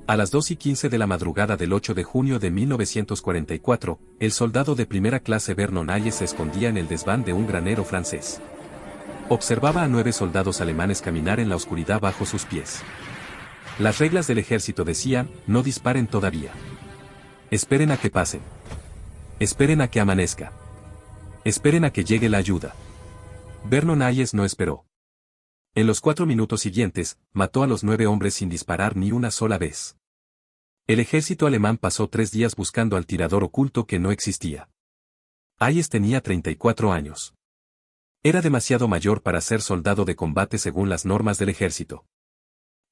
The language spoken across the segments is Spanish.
A las 2:15 de la madrugada del 8 de junio de 1944, el soldado de primera clase Vernon Hayes se escondía en el desván de un granero francés. Observaba a 9 soldados alemanes caminar en la oscuridad bajo sus pies. Las reglas del ejército decían, no disparen todavía. Esperen a que pasen. Esperen a que amanezca. Esperen a que llegue la ayuda. Vernon Hayes no esperó. En los 4 minutos siguientes, mató a los 9 hombres sin disparar ni una sola vez. El ejército alemán pasó 3 días buscando al tirador oculto que no existía. Hayes tenía 34 años. Era demasiado mayor para ser soldado de combate según las normas del ejército.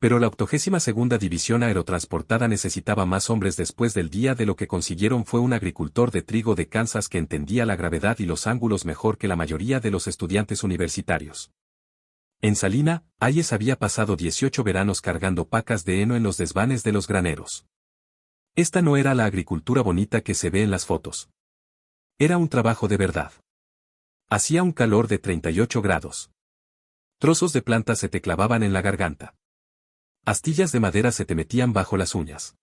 Pero la 82ª División Aerotransportada necesitaba más hombres después del día. De lo que consiguieron fue un agricultor de trigo de Kansas que entendía la gravedad y los ángulos mejor que la mayoría de los estudiantes universitarios. En Salina, Hayes había pasado 18 veranos cargando pacas de heno en los desvanes de los graneros. Esta no era la agricultura bonita que se ve en las fotos. Era un trabajo de verdad. Hacía un calor de 38 grados. Trozos de planta se te clavaban en la garganta. Astillas de madera se te metían bajo las uñas.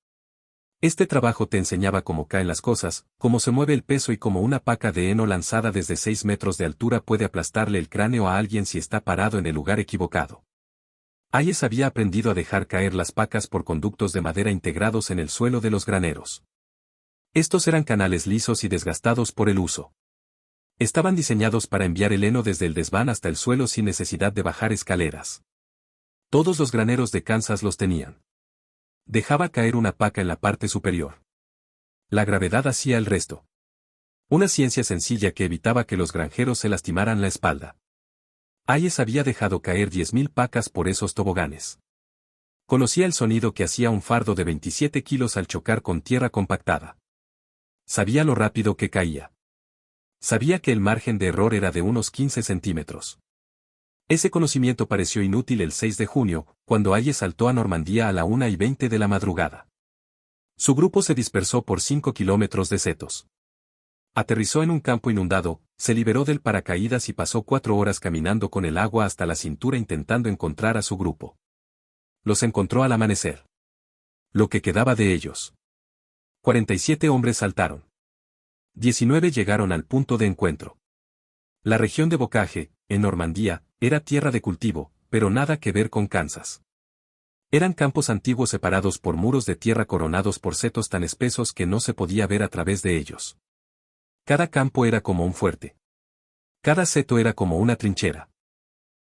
Este trabajo te enseñaba cómo caen las cosas, cómo se mueve el peso y cómo una paca de heno lanzada desde 6 metros de altura puede aplastarle el cráneo a alguien si está parado en el lugar equivocado. Hayes había aprendido a dejar caer las pacas por conductos de madera integrados en el suelo de los graneros. Estos eran canales lisos y desgastados por el uso. Estaban diseñados para enviar el heno desde el desván hasta el suelo sin necesidad de bajar escaleras. Todos los graneros de Kansas los tenían. Dejaba caer una paca en la parte superior. La gravedad hacía el resto. Una ciencia sencilla que evitaba que los granjeros se lastimaran la espalda. Hayes había dejado caer 10.000 pacas por esos toboganes. Conocía el sonido que hacía un fardo de 27 kilos al chocar con tierra compactada. Sabía lo rápido que caía. Sabía que el margen de error era de unos 15 centímetros. Ese conocimiento pareció inútil el 6 de junio, cuando Hayes saltó a Normandía a la 1:20 de la madrugada. Su grupo se dispersó por 5 kilómetros de setos. Aterrizó en un campo inundado, se liberó del paracaídas y pasó 4 horas caminando con el agua hasta la cintura intentando encontrar a su grupo. Los encontró al amanecer. Lo que quedaba de ellos. 47 hombres saltaron. 19 llegaron al punto de encuentro. La región de Bocage, en Normandía, era tierra de cultivo, pero nada que ver con Kansas. Eran campos antiguos separados por muros de tierra coronados por setos tan espesos que no se podía ver a través de ellos. Cada campo era como un fuerte. Cada seto era como una trinchera.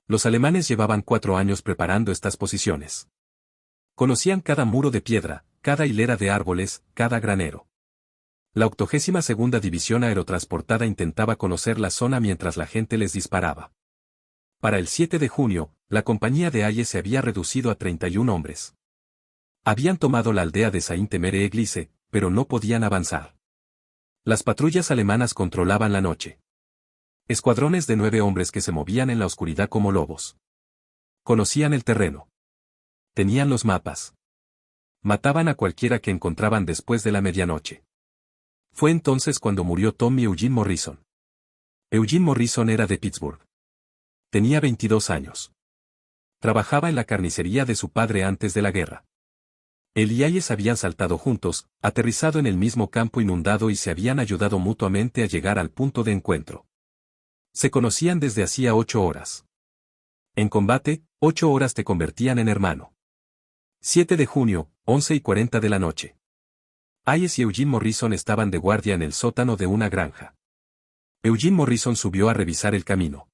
Los alemanes llevaban 4 años preparando estas posiciones. Conocían cada muro de piedra, cada hilera de árboles, cada granero. La 82ª División Aerotransportada intentaba conocer la zona mientras la gente les disparaba. Para el 7 de junio, la compañía de Hayes se había reducido a 31 hombres. Habían tomado la aldea de Sainte-Mère-Église, pero no podían avanzar. Las patrullas alemanas controlaban la noche. Escuadrones de 9 hombres que se movían en la oscuridad como lobos. Conocían el terreno. Tenían los mapas. Mataban a cualquiera que encontraban después de la medianoche. Fue entonces cuando murió Tommy Eugene Morrison. Eugene Morrison era de Pittsburgh. Tenía 22 años. Trabajaba en la carnicería de su padre antes de la guerra. Él y Hayes habían saltado juntos, aterrizado en el mismo campo inundado y se habían ayudado mutuamente a llegar al punto de encuentro. Se conocían desde hacía 8 horas. En combate, 8 horas te convertían en hermano. 7 de junio, 11:40 de la noche. Hayes y Eugene Morrison estaban de guardia en el sótano de una granja. Eugene Morrison subió a revisar el camino.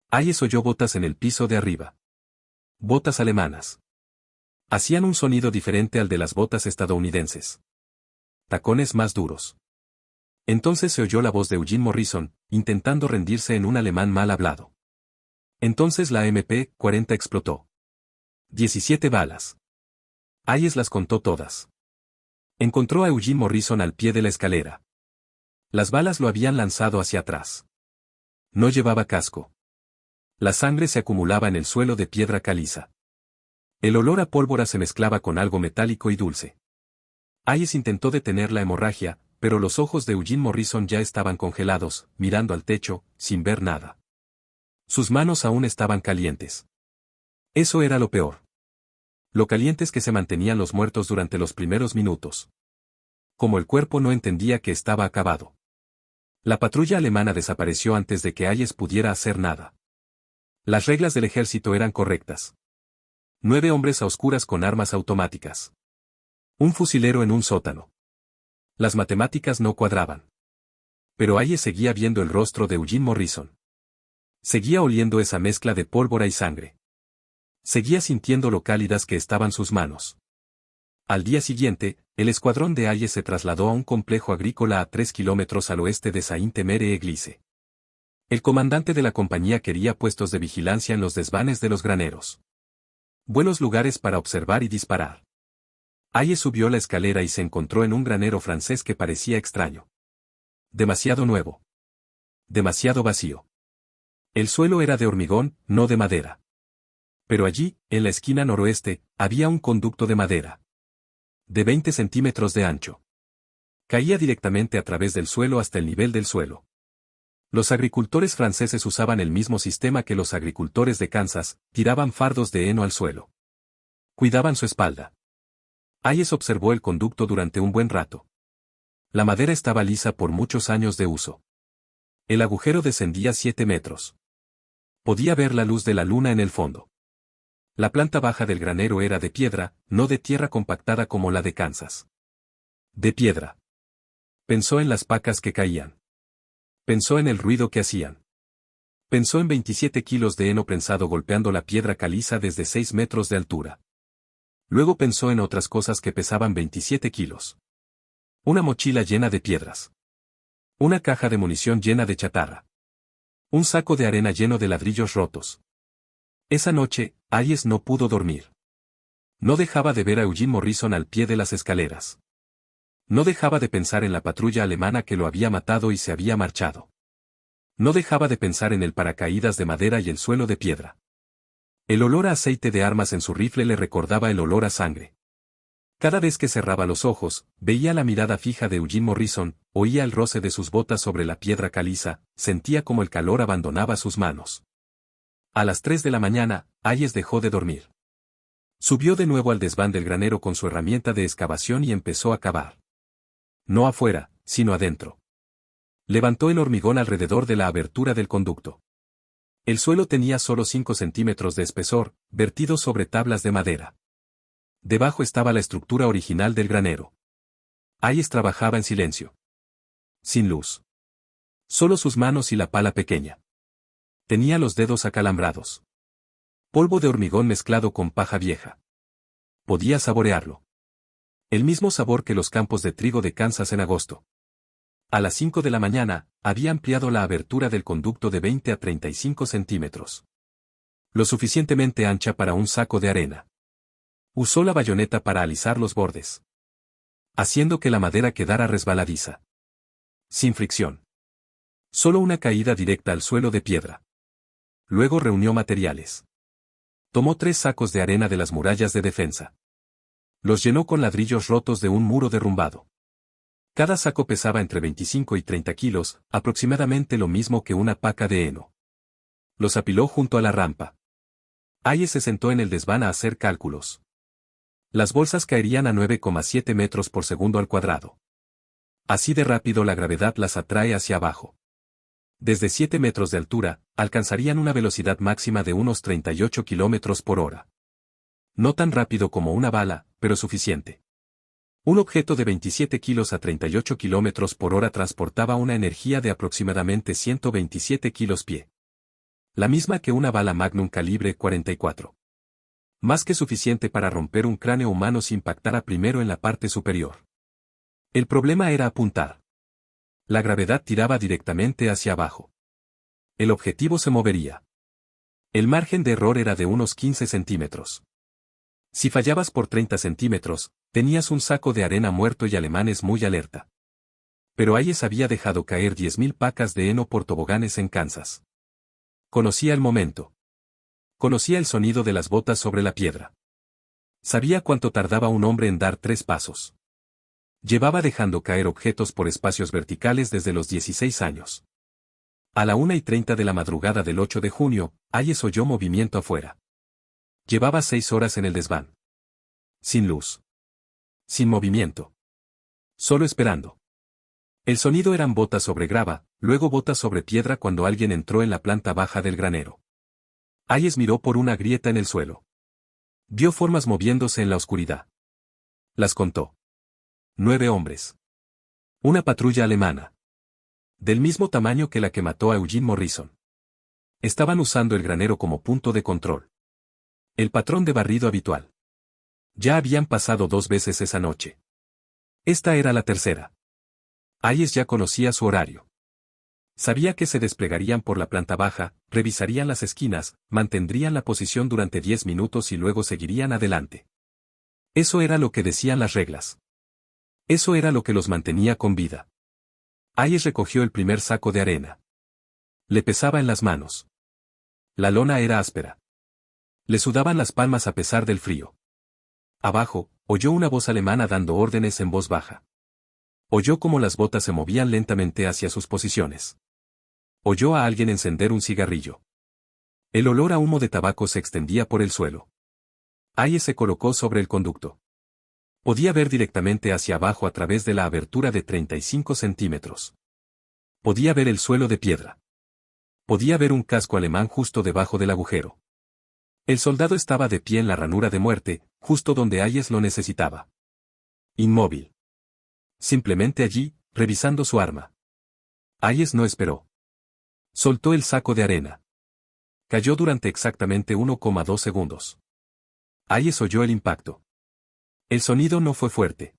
Hayes oyó botas en el piso de arriba. Botas alemanas. Hacían un sonido diferente al de las botas estadounidenses. Tacones más duros. Entonces se oyó la voz de Eugene Morrison, intentando rendirse en un alemán mal hablado. Entonces la MP-40 explotó. 17 balas. Hayes las contó todas. Encontró a Eugene Morrison al pie de la escalera. Las balas lo habían lanzado hacia atrás. No llevaba casco. La sangre se acumulaba en el suelo de piedra caliza. El olor a pólvora se mezclaba con algo metálico y dulce. Hayes intentó detener la hemorragia, pero los ojos de Eugene Morrison ya estaban congelados, mirando al techo, sin ver nada. Sus manos aún estaban calientes. Eso era lo peor. Lo calientes que se mantenían los muertos durante los primeros minutos. Como el cuerpo no entendía que estaba acabado. La patrulla alemana desapareció antes de que Hayes pudiera hacer nada. Las reglas del ejército eran correctas. 9 hombres a oscuras con armas automáticas. Un fusilero en un sótano. Las matemáticas no cuadraban. Pero Hayes seguía viendo el rostro de Eugene Morrison. Seguía oliendo esa mezcla de pólvora y sangre. Seguía sintiendo lo cálidas que estaban sus manos. Al día siguiente, el escuadrón de Hayes se trasladó a un complejo agrícola a 3 kilómetros al oeste de Sainte-Mere-Église. El comandante de la compañía quería puestos de vigilancia en los desvanes de los graneros. Buenos lugares para observar y disparar. Hayes subió la escalera y se encontró en un granero francés que parecía extraño. Demasiado nuevo. Demasiado vacío. El suelo era de hormigón, no de madera. Pero allí, en la esquina noroeste, había un conducto de madera. De 20 centímetros de ancho. Caía directamente a través del suelo hasta el nivel del suelo. Los agricultores franceses usaban el mismo sistema que los agricultores de Kansas, tiraban fardos de heno al suelo. Cuidaban su espalda. Hayes observó el conducto durante un buen rato. La madera estaba lisa por muchos años de uso. El agujero descendía 7 metros. Podía ver la luz de la luna en el fondo. La planta baja del granero era de piedra, no de tierra compactada como la de Kansas. De piedra. Pensó en las pacas que caían. Pensó en el ruido que hacían. Pensó en 27 kilos de heno prensado golpeando la piedra caliza desde 6 metros de altura. Luego pensó en otras cosas que pesaban 27 kilos. Una mochila llena de piedras. Una caja de munición llena de chatarra. Un saco de arena lleno de ladrillos rotos. Esa noche, Hayes no pudo dormir. No dejaba de ver a Eugene Morrison al pie de las escaleras. No dejaba de pensar en la patrulla alemana que lo había matado y se había marchado. No dejaba de pensar en el paracaídas de madera y el suelo de piedra. El olor a aceite de armas en su rifle le recordaba el olor a sangre. Cada vez que cerraba los ojos, veía la mirada fija de Eugene Morrison, oía el roce de sus botas sobre la piedra caliza, sentía como el calor abandonaba sus manos. A las 3 de la mañana, Hayes dejó de dormir. Subió de nuevo al desván del granero con su herramienta de excavación y empezó a cavar. No afuera, sino adentro. Levantó el hormigón alrededor de la abertura del conducto. El suelo tenía solo 5 centímetros de espesor, vertido sobre tablas de madera. Debajo estaba la estructura original del granero. Hayes trabajaba en silencio. Sin luz. Solo sus manos y la pala pequeña. Tenía los dedos acalambrados. Polvo de hormigón mezclado con paja vieja. Podía saborearlo. El mismo sabor que los campos de trigo de Kansas en agosto. A las 5 de la mañana, había ampliado la abertura del conducto de 20 a 35 centímetros. Lo suficientemente ancha para un saco de arena. Usó la bayoneta para alisar los bordes. Haciendo que la madera quedara resbaladiza. Sin fricción. Solo una caída directa al suelo de piedra. Luego reunió materiales. Tomó 3 sacos de arena de las murallas de defensa. Los llenó con ladrillos rotos de un muro derrumbado. Cada saco pesaba entre 25 y 30 kilos, aproximadamente lo mismo que una paca de heno. Los apiló junto a la rampa. Hayes se sentó en el desván a hacer cálculos. Las bolsas caerían a 9,7 metros por segundo al cuadrado. Así de rápido la gravedad las atrae hacia abajo. Desde 7 metros de altura, alcanzarían una velocidad máxima de unos 38 kilómetros por hora. No tan rápido como una bala, pero suficiente. Un objeto de 27 kilos a 38 kilómetros por hora transportaba una energía de aproximadamente 127 kilos pie. La misma que una bala Magnum calibre 44. Más que suficiente para romper un cráneo humano si impactara primero en la parte superior. El problema era apuntar. La gravedad tiraba directamente hacia abajo. El objetivo se movería. El margen de error era de unos 15 centímetros. Si fallabas por 30 centímetros, tenías un saco de arena muerto y alemanes muy alerta. Pero Hayes había dejado caer 10.000 pacas de heno por toboganes en Kansas. Conocía el momento. Conocía el sonido de las botas sobre la piedra. Sabía cuánto tardaba un hombre en dar 3 pasos. Llevaba dejando caer objetos por espacios verticales desde los 16 años. A la 1:30 de la madrugada del 8 de junio, Hayes oyó movimiento afuera. Llevaba 6 horas en el desván. Sin luz. Sin movimiento. Solo esperando. El sonido eran botas sobre grava, luego botas sobre piedra cuando alguien entró en la planta baja del granero. Hayes miró por una grieta en el suelo. Vio formas moviéndose en la oscuridad. Las contó. 9 hombres. Una patrulla alemana. Del mismo tamaño que la que mató a Eugene Morrison. Estaban usando el granero como punto de control. El patrón de barrido habitual. Ya habían pasado 2 veces esa noche. Esta era la tercera. Hayes ya conocía su horario. Sabía que se desplegarían por la planta baja, revisarían las esquinas, mantendrían la posición durante 10 minutos y luego seguirían adelante. Eso era lo que decían las reglas. Eso era lo que los mantenía con vida. Hayes recogió el primer saco de arena. Le pesaba en las manos. La lona era áspera. Le sudaban las palmas a pesar del frío. Abajo, oyó una voz alemana dando órdenes en voz baja. Oyó cómo las botas se movían lentamente hacia sus posiciones. Oyó a alguien encender un cigarrillo. El olor a humo de tabaco se extendía por el suelo. Hayes se colocó sobre el conducto. Podía ver directamente hacia abajo a través de la abertura de 35 centímetros. Podía ver el suelo de piedra. Podía ver un casco alemán justo debajo del agujero. El soldado estaba de pie en la ranura de muerte, justo donde Hayes lo necesitaba. Inmóvil. Simplemente allí, revisando su arma. Hayes no esperó. Soltó el saco de arena. Cayó durante exactamente 1,2 segundos. Hayes oyó el impacto. El sonido no fue fuerte.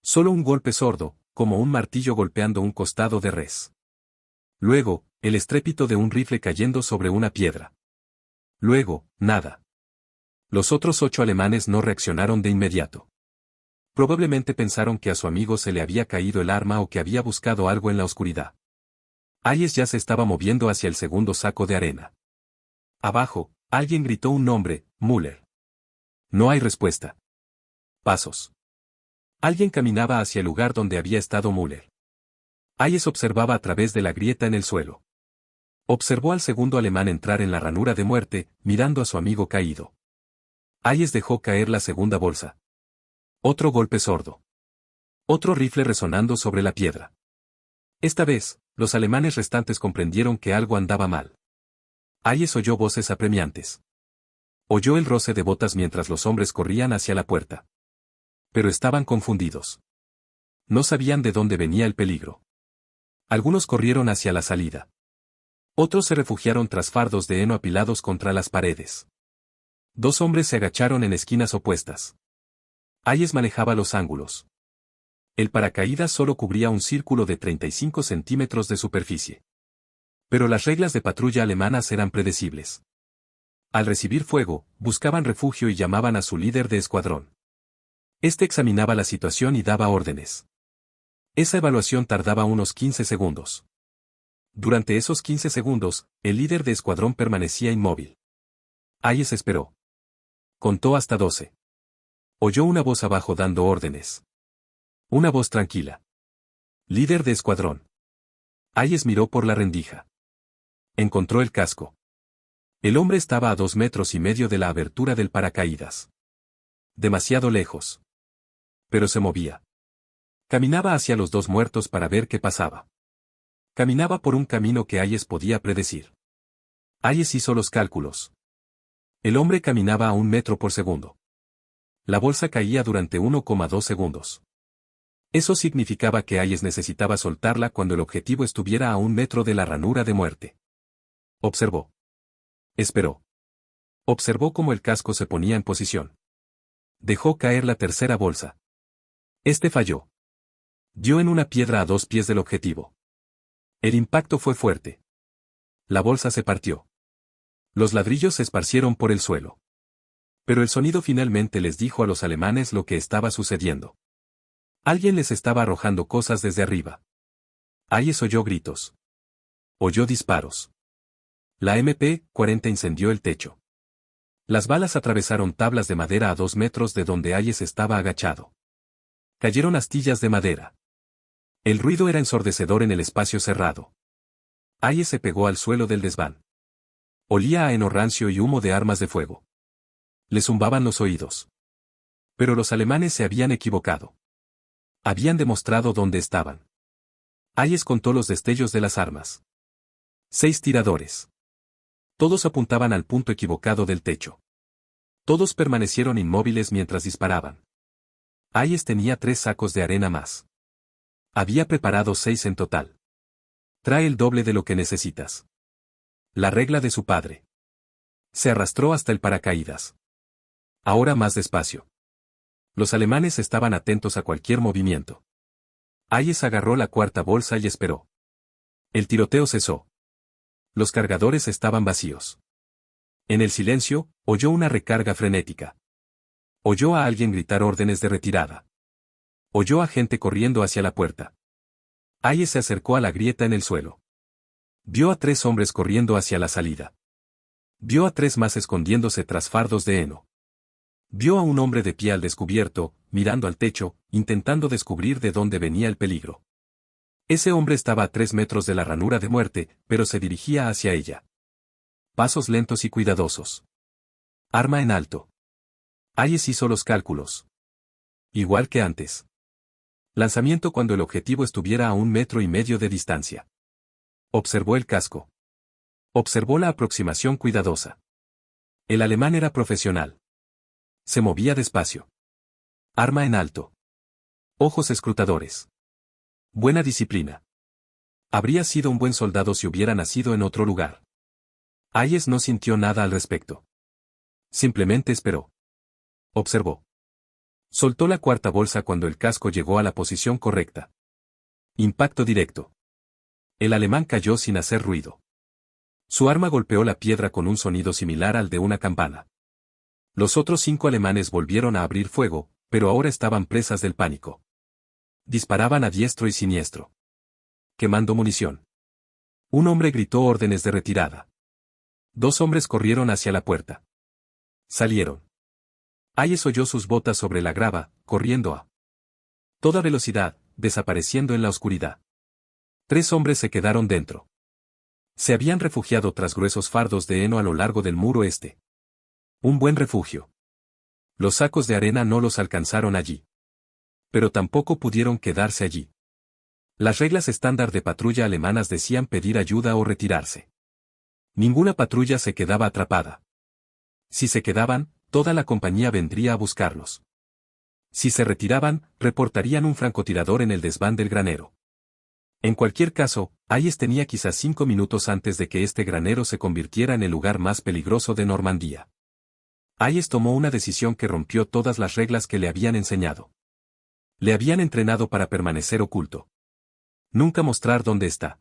Solo un golpe sordo, como un martillo golpeando un costado de res. Luego, el estrépito de un rifle cayendo sobre una piedra. Luego, nada. Los otros 8 alemanes no reaccionaron de inmediato. Probablemente pensaron que a su amigo se le había caído el arma o que había buscado algo en la oscuridad. Hayes ya se estaba moviendo hacia el segundo saco de arena. Abajo, alguien gritó un nombre, Müller. No hay respuesta. Pasos. Alguien caminaba hacia el lugar donde había estado Müller. Hayes observaba a través de la grieta en el suelo. Observó al segundo alemán entrar en la ranura de muerte, mirando a su amigo caído. Hayes dejó caer la segunda bolsa. Otro golpe sordo. Otro rifle resonando sobre la piedra. Esta vez, los alemanes restantes comprendieron que algo andaba mal. Hayes oyó voces apremiantes. Oyó el roce de botas mientras los hombres corrían hacia la puerta. Pero estaban confundidos. No sabían de dónde venía el peligro. Algunos corrieron hacia la salida. Otros se refugiaron tras fardos de heno apilados contra las paredes. 2 hombres se agacharon en esquinas opuestas. Hayes manejaba los ángulos. El paracaídas solo cubría un círculo de 35 centímetros de superficie. Pero las reglas de patrulla alemanas eran predecibles. Al recibir fuego, buscaban refugio y llamaban a su líder de escuadrón. Este examinaba la situación y daba órdenes. Esa evaluación tardaba unos 15 segundos. Durante esos 15 segundos, el líder de escuadrón permanecía inmóvil. Hayes esperó. Contó hasta 12. Oyó una voz abajo dando órdenes. Una voz tranquila. Líder de escuadrón. Hayes miró por la rendija. Encontró el casco. El hombre estaba a 2,5 metros de la abertura del paracaídas. Demasiado lejos. Pero se movía. Caminaba hacia los 2 muertos para ver qué pasaba. Caminaba por un camino que Hayes podía predecir. Hayes hizo los cálculos. El hombre caminaba a 1 metro por segundo. La bolsa caía durante 1,2 segundos. Eso significaba que Hayes necesitaba soltarla cuando el objetivo estuviera a 1 metro de la ranura de muerte. Observó. Esperó. Observó cómo el casco se ponía en posición. Dejó caer la tercera bolsa. Este falló. Dio en una piedra a 2 pies del objetivo. El impacto fue fuerte. La bolsa se partió. Los ladrillos se esparcieron por el suelo. Pero el sonido finalmente les dijo a los alemanes lo que estaba sucediendo. Alguien les estaba arrojando cosas desde arriba. Hayes oyó gritos. Oyó disparos. La MP-40 incendió el techo. Las balas atravesaron tablas de madera a 2 metros de donde Hayes estaba agachado. Cayeron astillas de madera. El ruido era ensordecedor en el espacio cerrado. Hayes se pegó al suelo del desván. Olía a heno rancio y humo de armas de fuego. Le zumbaban los oídos. Pero los alemanes se habían equivocado. Habían demostrado dónde estaban. Hayes contó los destellos de las armas. 6 tiradores. Todos apuntaban al punto equivocado del techo. Todos permanecieron inmóviles mientras disparaban. Hayes tenía 3 sacos de arena más. Había preparado 6 en total. Trae el doble de lo que necesitas. La regla de su padre. Se arrastró hasta el paracaídas. Ahora más despacio. Los alemanes estaban atentos a cualquier movimiento. Hayes agarró la cuarta bolsa y esperó. El tiroteo cesó. Los cargadores estaban vacíos. En el silencio, oyó una recarga frenética. Oyó a alguien gritar órdenes de retirada. Oyó a gente corriendo hacia la puerta. Hayes se acercó a la grieta en el suelo. Vio a 3 hombres corriendo hacia la salida. Vio a 3 más escondiéndose tras fardos de heno. Vio a un hombre de pie al descubierto, mirando al techo, intentando descubrir de dónde venía el peligro. Ese hombre estaba a 3 metros de la ranura de muerte, pero se dirigía hacia ella. Pasos lentos y cuidadosos. Arma en alto. Hayes hizo los cálculos. Igual que antes. Lanzamiento cuando el objetivo estuviera a 1,5 metros de distancia. Observó el casco. Observó la aproximación cuidadosa. El alemán era profesional. Se movía despacio. Arma en alto. Ojos escrutadores. Buena disciplina. Habría sido un buen soldado si hubiera nacido en otro lugar. Hayes no sintió nada al respecto. Simplemente esperó. Observó. Soltó la cuarta bolsa cuando el casco llegó a la posición correcta. Impacto directo. El alemán cayó sin hacer ruido. Su arma golpeó la piedra con un sonido similar al de una campana. Los otros 5 alemanes volvieron a abrir fuego, pero ahora estaban presas del pánico. Disparaban a diestro y siniestro. Quemando munición. Un hombre gritó órdenes de retirada. 2 hombres corrieron hacia la puerta. Salieron. Hayes oyó sus botas sobre la grava, corriendo a toda velocidad, desapareciendo en la oscuridad. 3 hombres se quedaron dentro. Se habían refugiado tras gruesos fardos de heno a lo largo del muro este. Un buen refugio. Los sacos de arena no los alcanzaron allí. Pero tampoco pudieron quedarse allí. Las reglas estándar de patrulla alemanas decían pedir ayuda o retirarse. Ninguna patrulla se quedaba atrapada. Si se quedaban, toda la compañía vendría a buscarlos. Si se retiraban, reportarían un francotirador en el desván del granero. En cualquier caso, Hayes tenía quizás 5 minutos antes de que este granero se convirtiera en el lugar más peligroso de Normandía. Hayes tomó una decisión que rompió todas las reglas que le habían enseñado. Le habían entrenado para permanecer oculto. Nunca mostrar dónde está.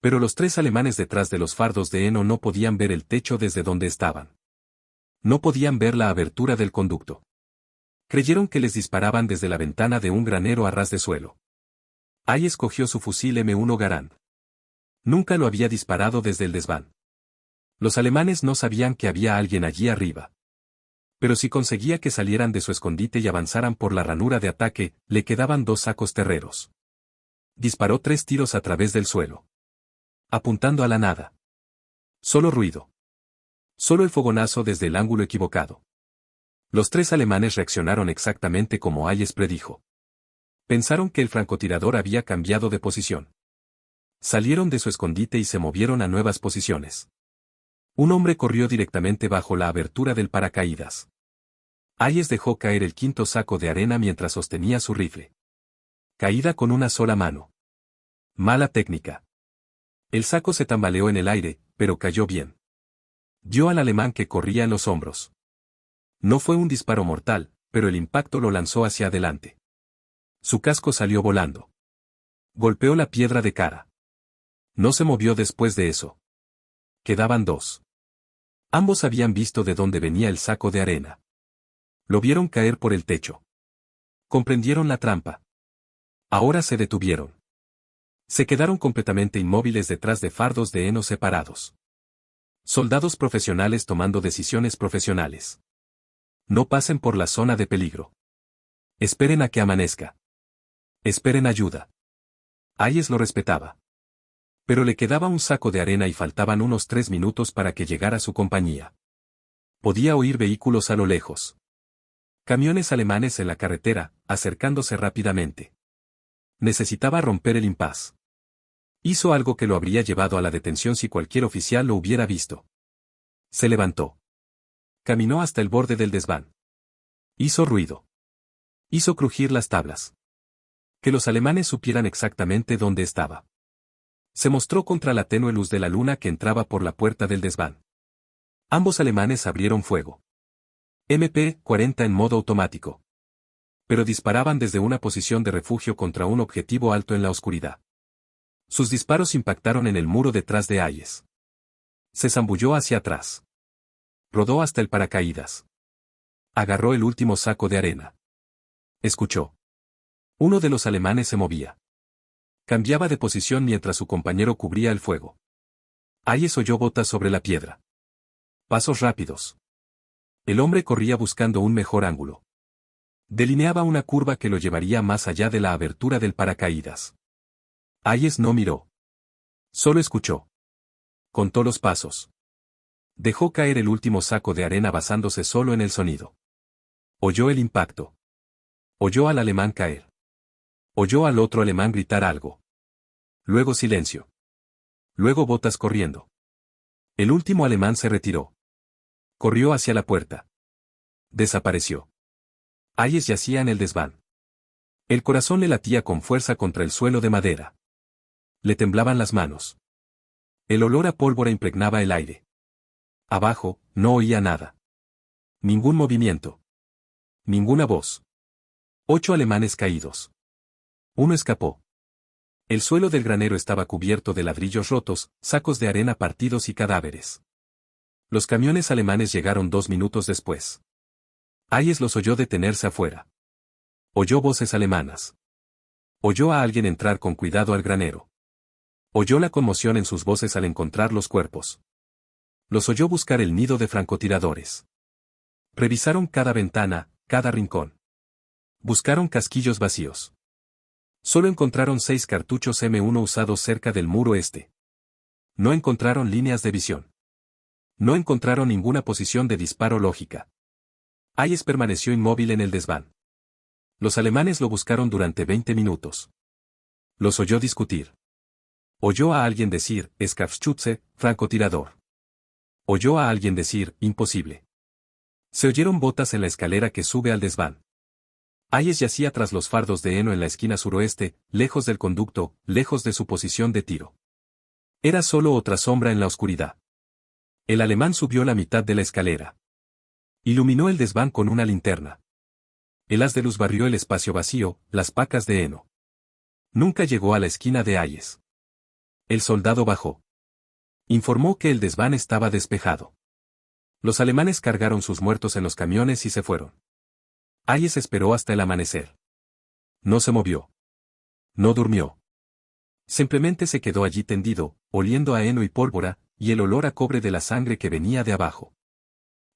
Pero los 3 alemanes detrás de los fardos de heno no podían ver el techo desde donde estaban. No podían ver la abertura del conducto. Creyeron que les disparaban desde la ventana de un granero a ras de suelo. Hayes cogió su fusil M1 Garand. Nunca lo había disparado desde el desván. Los alemanes no sabían que había alguien allí arriba. Pero si conseguía que salieran de su escondite y avanzaran por la ranura de ataque, le quedaban 2 sacos terreros. Disparó 3 tiros a través del suelo. Apuntando a la nada. Solo ruido. Solo el fogonazo desde el ángulo equivocado. Los 3 alemanes reaccionaron exactamente como Hayes predijo. Pensaron que el francotirador había cambiado de posición. Salieron de su escondite y se movieron a nuevas posiciones. Un hombre corrió directamente bajo la abertura del paracaídas. Hayes dejó caer el 5.º saco de arena mientras sostenía su rifle. Caída con una sola mano. Mala técnica. El saco se tambaleó en el aire, pero cayó bien. Dio al alemán que corría en los hombros. No fue un disparo mortal, pero el impacto lo lanzó hacia adelante. Su casco salió volando. Golpeó la piedra de cara. No se movió después de eso. Quedaban 2. Ambos habían visto de dónde venía el saco de arena. Lo vieron caer por el techo. Comprendieron la trampa. Ahora se detuvieron. Se quedaron completamente inmóviles detrás de fardos de heno separados. Soldados profesionales tomando decisiones profesionales. No pasen por la zona de peligro. Esperen a que amanezca. Esperen ayuda. Hayes lo respetaba. Pero le quedaba un saco de arena y faltaban unos 3 minutos para que llegara su compañía. Podía oír vehículos a lo lejos. Camiones alemanes en la carretera, acercándose rápidamente. Necesitaba romper el impas. Hizo algo que lo habría llevado a la detención si cualquier oficial lo hubiera visto. Se levantó. Caminó hasta el borde del desván. Hizo ruido. Hizo crujir las tablas. Que los alemanes supieran exactamente dónde estaba. Se mostró contra la tenue luz de la luna que entraba por la puerta del desván. Ambos alemanes abrieron fuego. MP-40 en modo automático. Pero disparaban desde una posición de refugio contra un objetivo alto en la oscuridad. Sus disparos impactaron en el muro detrás de Hayes. Se zambulló hacia atrás. Rodó hasta el paracaídas. Agarró el último saco de arena. Escuchó. Uno de los alemanes se movía. Cambiaba de posición mientras su compañero cubría el fuego. Hayes oyó botas sobre la piedra. Pasos rápidos. El hombre corría buscando un mejor ángulo. Delineaba una curva que lo llevaría más allá de la abertura del paracaídas. Hayes no miró. Solo escuchó. Contó los pasos. Dejó caer el último saco de arena basándose solo en el sonido. Oyó el impacto. Oyó al alemán caer. Oyó al otro alemán gritar algo. Luego silencio. Luego botas corriendo. El último alemán se retiró. Corrió hacia la puerta. Desapareció. Hayes yacía en el desván. El corazón le latía con fuerza contra el suelo de madera. Le temblaban las manos. El olor a pólvora impregnaba el aire. Abajo, no oía nada. Ningún movimiento. Ninguna voz. 8 alemanes caídos. Uno escapó. El suelo del granero estaba cubierto de ladrillos rotos, sacos de arena partidos y cadáveres. Los camiones alemanes llegaron 2 minutos después. Hayes los oyó detenerse afuera. Oyó voces alemanas. Oyó a alguien entrar con cuidado al granero. Oyó la conmoción en sus voces al encontrar los cuerpos. Los oyó buscar el nido de francotiradores. Revisaron cada ventana, cada rincón. Buscaron casquillos vacíos. Solo encontraron 6 cartuchos M1 usados cerca del muro este. No encontraron líneas de visión. No encontraron ninguna posición de disparo lógica. Hayes permaneció inmóvil en el desván. Los alemanes lo buscaron durante 20 minutos. Los oyó discutir. Oyó a alguien decir, Scharfschütze, francotirador. Oyó a alguien decir, imposible. Se oyeron botas en la escalera que sube al desván. Hayes yacía tras los fardos de heno en la esquina suroeste, lejos del conducto, lejos de su posición de tiro. Era solo otra sombra en la oscuridad. El alemán subió la mitad de la escalera. Iluminó el desván con una linterna. El haz de luz barrió el espacio vacío, las pacas de heno. Nunca llegó a la esquina de Hayes. El soldado bajó. Informó que el desván estaba despejado. Los alemanes cargaron sus muertos en los camiones y se fueron. Hayes esperó hasta el amanecer. No se movió. No durmió. Simplemente se quedó allí tendido, oliendo a heno y pólvora, y el olor a cobre de la sangre que venía de abajo.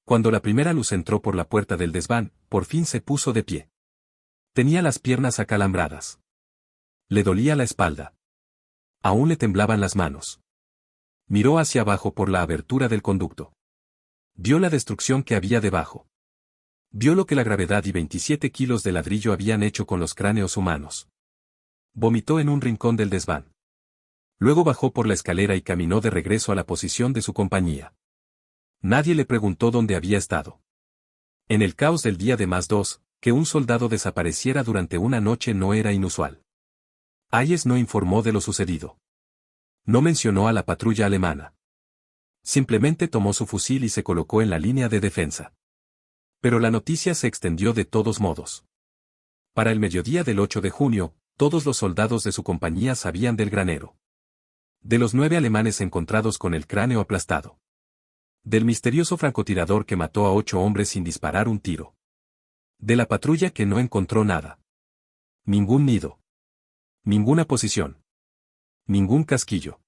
Cuando la primera luz entró por la puerta del desván, por fin se puso de pie. Tenía las piernas acalambradas. Le dolía la espalda. Aún le temblaban las manos. Miró hacia abajo por la abertura del conducto. Vio la destrucción que había debajo. Vio lo que la gravedad y 27 kilos de ladrillo habían hecho con los cráneos humanos. Vomitó en un rincón del desván. Luego bajó por la escalera y caminó de regreso a la posición de su compañía. Nadie le preguntó dónde había estado. En el caos del día de +2, que un soldado desapareciera durante una noche no era inusual. Hayes no informó de lo sucedido. No mencionó a la patrulla alemana. Simplemente tomó su fusil y se colocó en la línea de defensa. Pero la noticia se extendió de todos modos. Para el mediodía del 8 de junio, todos los soldados de su compañía sabían del granero. De los 9 alemanes encontrados con el cráneo aplastado. Del misterioso francotirador que mató a 8 hombres sin disparar un tiro. De la patrulla que no encontró nada. Ningún nido. Ninguna posición. Ningún casquillo.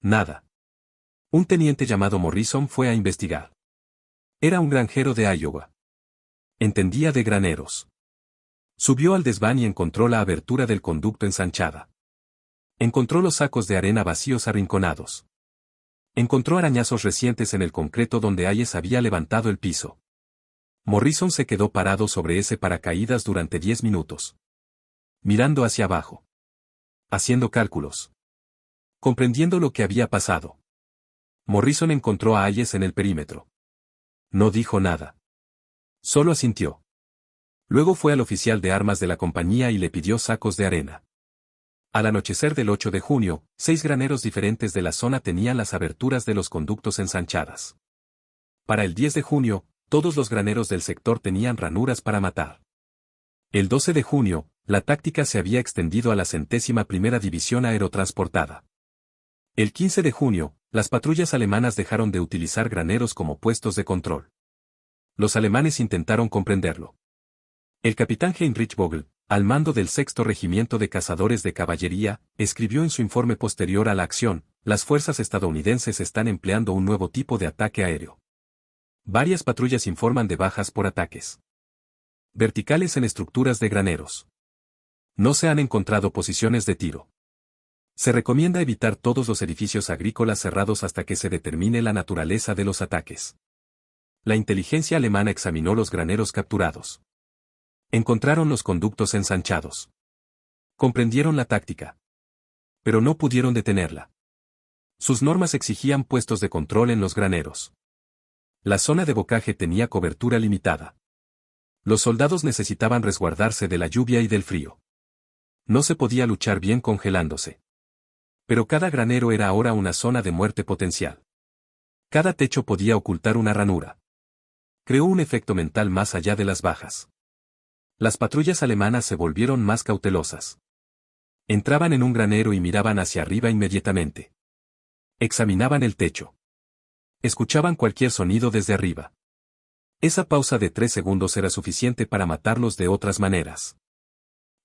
Nada. Un teniente llamado Morrison fue a investigar. Era un granjero de Iowa. Entendía de graneros. Subió al desván y encontró la abertura del conducto ensanchada. Encontró los sacos de arena vacíos arrinconados. Encontró arañazos recientes en el concreto donde Hayes había levantado el piso. Morrison se quedó parado sobre ese paracaídas durante 10 minutos. Mirando hacia abajo. Haciendo cálculos. Comprendiendo lo que había pasado. Morrison encontró a Hayes en el perímetro. No dijo nada. Solo asintió. Luego fue al oficial de armas de la compañía y le pidió sacos de arena. Al anochecer del 8 de junio, 6 graneros diferentes de la zona tenían las aberturas de los conductos ensanchadas. Para el 10 de junio, todos los graneros del sector tenían ranuras para matar. El 12 de junio, la táctica se había extendido a la 101ª División Aerotransportada. El 15 de junio, las patrullas alemanas dejaron de utilizar graneros como puestos de control. Los alemanes intentaron comprenderlo. El capitán Heinrich Vogel, al mando del 6º Regimiento de Cazadores de Caballería, escribió en su informe posterior a la acción: las fuerzas estadounidenses están empleando un nuevo tipo de ataque aéreo. Varias patrullas informan de bajas por ataques verticales en estructuras de graneros. No se han encontrado posiciones de tiro. Se recomienda evitar todos los edificios agrícolas cerrados hasta que se determine la naturaleza de los ataques. La inteligencia alemana examinó los graneros capturados. Encontraron los conductos ensanchados. Comprendieron la táctica. Pero no pudieron detenerla. Sus normas exigían puestos de control en los graneros. La zona de bocaje tenía cobertura limitada. Los soldados necesitaban resguardarse de la lluvia y del frío. No se podía luchar bien congelándose. Pero cada granero era ahora una zona de muerte potencial. Cada techo podía ocultar una ranura. Creó un efecto mental más allá de las bajas. Las patrullas alemanas se volvieron más cautelosas. Entraban en un granero y miraban hacia arriba inmediatamente. Examinaban el techo. Escuchaban cualquier sonido desde arriba. Esa pausa de 3 segundos era suficiente para matarlos de otras maneras.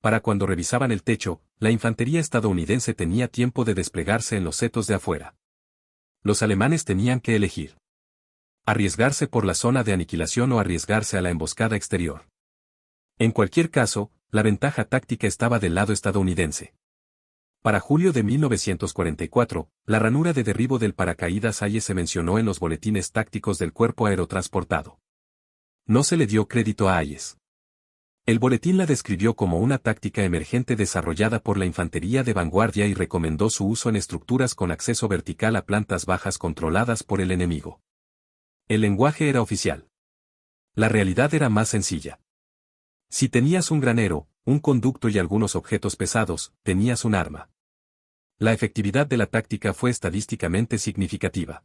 Para cuando revisaban el techo, la infantería estadounidense tenía tiempo de desplegarse en los setos de afuera. Los alemanes tenían que elegir: arriesgarse por la zona de aniquilación o arriesgarse a la emboscada exterior. En cualquier caso, la ventaja táctica estaba del lado estadounidense. Para julio de 1944, la ranura de derribo del paracaídas Hayes se mencionó en los boletines tácticos del cuerpo aerotransportado. No se le dio crédito a Hayes. El boletín la describió como una táctica emergente desarrollada por la infantería de vanguardia y recomendó su uso en estructuras con acceso vertical a plantas bajas controladas por el enemigo. El lenguaje era oficial. La realidad era más sencilla. Si tenías un granero, un conducto y algunos objetos pesados, tenías un arma. La efectividad de la táctica fue estadísticamente significativa.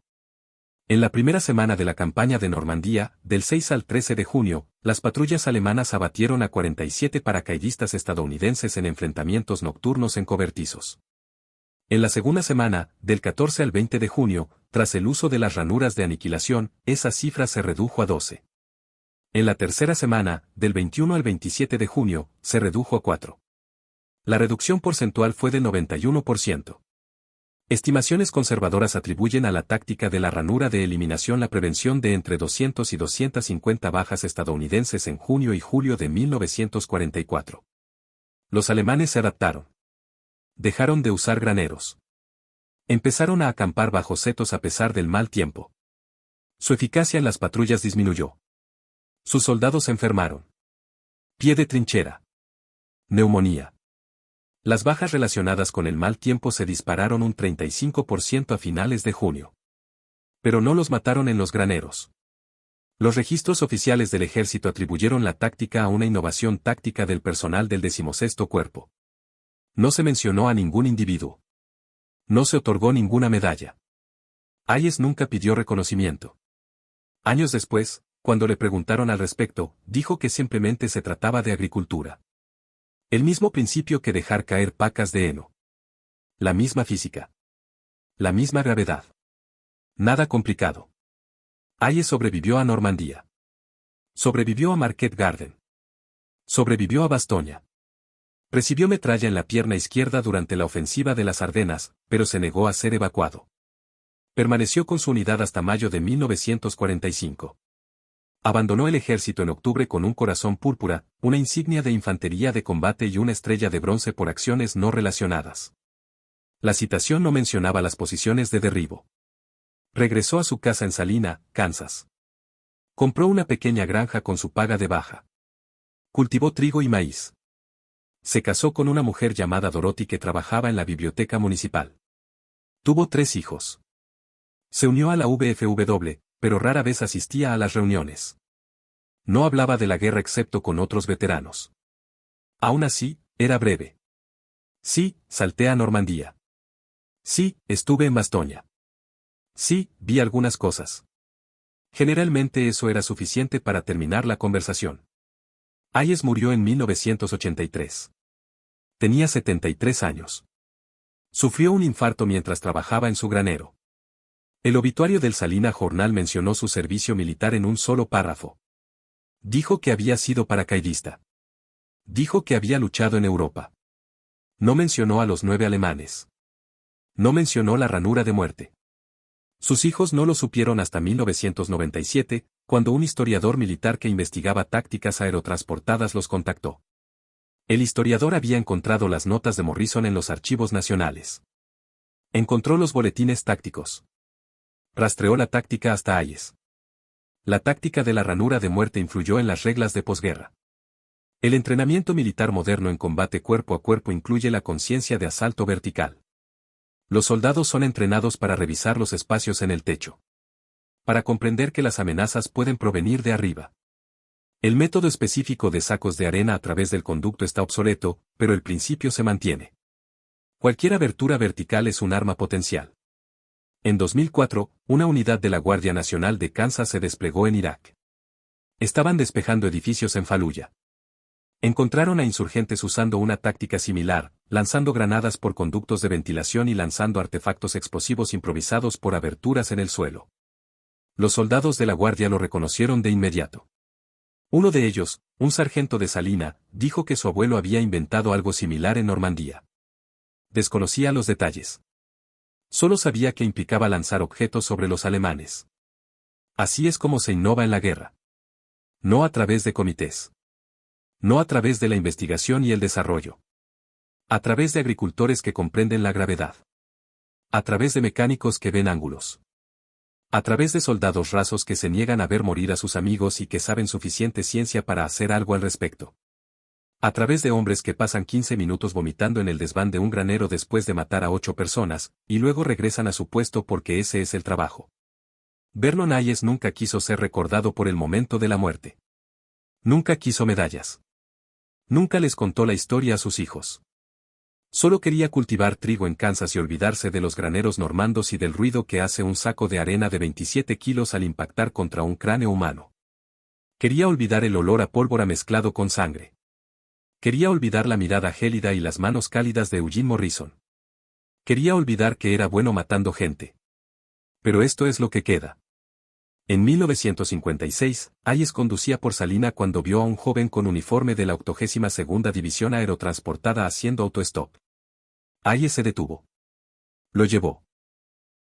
En la primera semana de la campaña de Normandía, del 6 al 13 de junio, las patrullas alemanas abatieron a 47 paracaidistas estadounidenses en enfrentamientos nocturnos en cobertizos. En la segunda semana, del 14 al 20 de junio, tras el uso de las ranuras de aniquilación, esa cifra se redujo a 12. En la tercera semana, del 21 al 27 de junio, se redujo a 4. La reducción porcentual fue de 91%. Estimaciones conservadoras atribuyen a la táctica de la ranura de eliminación la prevención de entre 200 y 250 bajas estadounidenses en junio y julio de 1944. Los alemanes se adaptaron. Dejaron de usar graneros. Empezaron a acampar bajo setos a pesar del mal tiempo. Su eficacia en las patrullas disminuyó. Sus soldados se enfermaron. Pie de trinchera. Neumonía. Las bajas relacionadas con el mal tiempo se dispararon un 35% a finales de junio. Pero no los mataron en los graneros. Los registros oficiales del ejército atribuyeron la táctica a una innovación táctica del personal del 16º Cuerpo. No se mencionó a ningún individuo. No se otorgó ninguna medalla. Hayes nunca pidió reconocimiento. Años después, cuando le preguntaron al respecto, dijo que simplemente se trataba de agricultura. El mismo principio que dejar caer pacas de heno. La misma física. La misma gravedad. Nada complicado. Hayes sobrevivió a Normandía. Sobrevivió a Market Garden. Sobrevivió a Bastoña. Recibió metralla en la pierna izquierda durante la ofensiva de las Ardenas, pero se negó a ser evacuado. Permaneció con su unidad hasta mayo de 1945. Abandonó el ejército en octubre con un corazón púrpura, una insignia de infantería de combate y una estrella de bronce por acciones no relacionadas. La citación no mencionaba las posiciones de derribo. Regresó a su casa en Salina, Kansas. Compró una pequeña granja con su paga de baja. Cultivó trigo y maíz. Se casó con una mujer llamada Dorothy que trabajaba en la biblioteca municipal. Tuvo 3 hijos. Se unió a la VFW, pero rara vez asistía a las reuniones. No hablaba de la guerra excepto con otros veteranos. Aún así, era breve. Sí, salté a Normandía. Sí, estuve en Bastoña. Sí, vi algunas cosas. Generalmente eso era suficiente para terminar la conversación. Hayes murió en 1983. Tenía 73 años. Sufrió un infarto mientras trabajaba en su granero. El obituario del Salina Journal mencionó su servicio militar en un solo párrafo. Dijo que había sido paracaidista. Dijo que había luchado en Europa. No mencionó a los 9 alemanes. No mencionó la ranura de muerte. Sus hijos no lo supieron hasta 1997, cuando un historiador militar que investigaba tácticas aerotransportadas los contactó. El historiador había encontrado las notas de Morrison en los archivos nacionales. Encontró los boletines tácticos. Rastreó la táctica hasta Hayes. La táctica de la ranura de muerte influyó en las reglas de posguerra. El entrenamiento militar moderno en combate cuerpo a cuerpo incluye la conciencia de asalto vertical. Los soldados son entrenados para revisar los espacios en el techo. Para comprender que las amenazas pueden provenir de arriba. El método específico de sacos de arena a través del conducto está obsoleto, pero el principio se mantiene. Cualquier abertura vertical es un arma potencial. En 2004, una unidad de la Guardia Nacional de Kansas se desplegó en Irak. Estaban despejando edificios en Fallujah. Encontraron a insurgentes usando una táctica similar, lanzando granadas por conductos de ventilación y lanzando artefactos explosivos improvisados por aberturas en el suelo. Los soldados de la guardia lo reconocieron de inmediato. Uno de ellos, un sargento de Salina, dijo que su abuelo había inventado algo similar en Normandía. Desconocía los detalles. Solo sabía que implicaba lanzar objetos sobre los alemanes. Así es como se innova en la guerra. No a través de comités. No a través de la investigación y el desarrollo. A través de agricultores que comprenden la gravedad. A través de mecánicos que ven ángulos. A través de soldados rasos que se niegan a ver morir a sus amigos y que saben suficiente ciencia para hacer algo al respecto. A través de hombres que pasan 15 minutos vomitando en el desván de un granero después de matar a 8 personas, y luego regresan a su puesto porque ese es el trabajo. Vernon Hayes nunca quiso ser recordado por el momento de la muerte. Nunca quiso medallas. Nunca les contó la historia a sus hijos. Solo quería cultivar trigo en Kansas y olvidarse de los graneros normandos y del ruido que hace un saco de arena de 27 kilos al impactar contra un cráneo humano. Quería olvidar el olor a pólvora mezclado con sangre. Quería olvidar la mirada gélida y las manos cálidas de Eugene Morrison. Quería olvidar que era bueno matando gente. Pero esto es lo que queda. En 1956, Hayes conducía por Salina cuando vio a un joven con uniforme de la 82ª División Aerotransportada haciendo autostop. Hayes se detuvo. Lo llevó.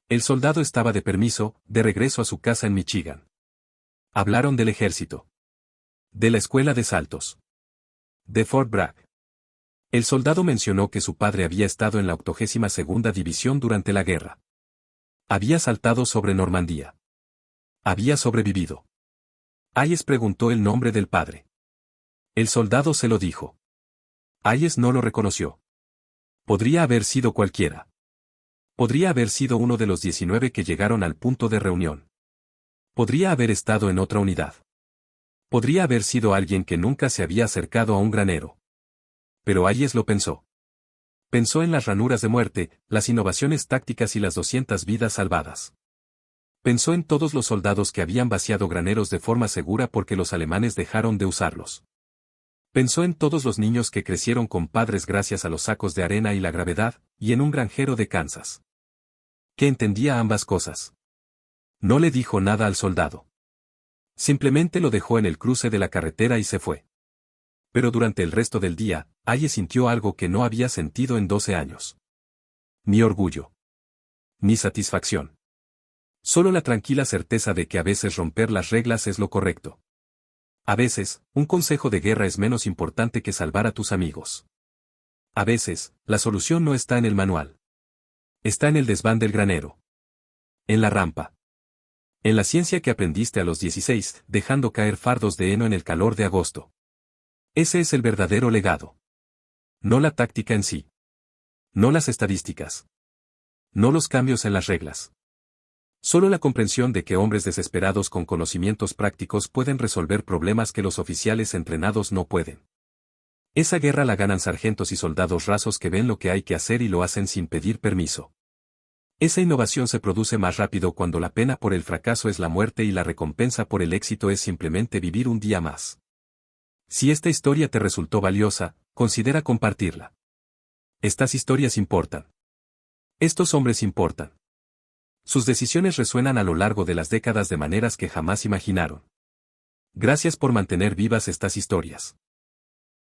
El soldado estaba de permiso, de regreso a su casa en Michigan. Hablaron del ejército. De la escuela de saltos. De Fort Bragg. El soldado mencionó que su padre había estado en la 82ª División durante la guerra. Había saltado sobre Normandía. Había sobrevivido. Hayes preguntó el nombre del padre. El soldado se lo dijo. Hayes no lo reconoció. Podría haber sido cualquiera. Podría haber sido uno de los 19 que llegaron al punto de reunión. Podría haber estado en otra unidad. Podría haber sido alguien que nunca se había acercado a un granero. Pero Hayes lo pensó. Pensó en las ranuras de muerte, las innovaciones tácticas y las 200 vidas salvadas. Pensó en todos los soldados que habían vaciado graneros de forma segura porque los alemanes dejaron de usarlos. Pensó en todos los niños que crecieron con padres gracias a los sacos de arena y la gravedad, y en un granjero de Kansas. Que entendía ambas cosas. No le dijo nada al soldado. Simplemente lo dejó en el cruce de la carretera y se fue. Pero durante el resto del día, Hayes sintió algo que no había sentido en 12 años. Ni orgullo. Ni satisfacción. Solo la tranquila certeza de que a veces romper las reglas es lo correcto. A veces, un consejo de guerra es menos importante que salvar a tus amigos. A veces, la solución no está en el manual. Está en el desván del granero. En la rampa. En la ciencia que aprendiste a los 16, dejando caer fardos de heno en el calor de agosto. Ese es el verdadero legado. No la táctica en sí. No las estadísticas. No los cambios en las reglas. Solo la comprensión de que hombres desesperados con conocimientos prácticos pueden resolver problemas que los oficiales entrenados no pueden. Esa guerra la ganan sargentos y soldados rasos que ven lo que hay que hacer y lo hacen sin pedir permiso. Esa innovación se produce más rápido cuando la pena por el fracaso es la muerte y la recompensa por el éxito es simplemente vivir un día más. Si esta historia te resultó valiosa, considera compartirla. Estas historias importan. Estos hombres importan. Sus decisiones resuenan a lo largo de las décadas de maneras que jamás imaginaron. Gracias por mantener vivas estas historias.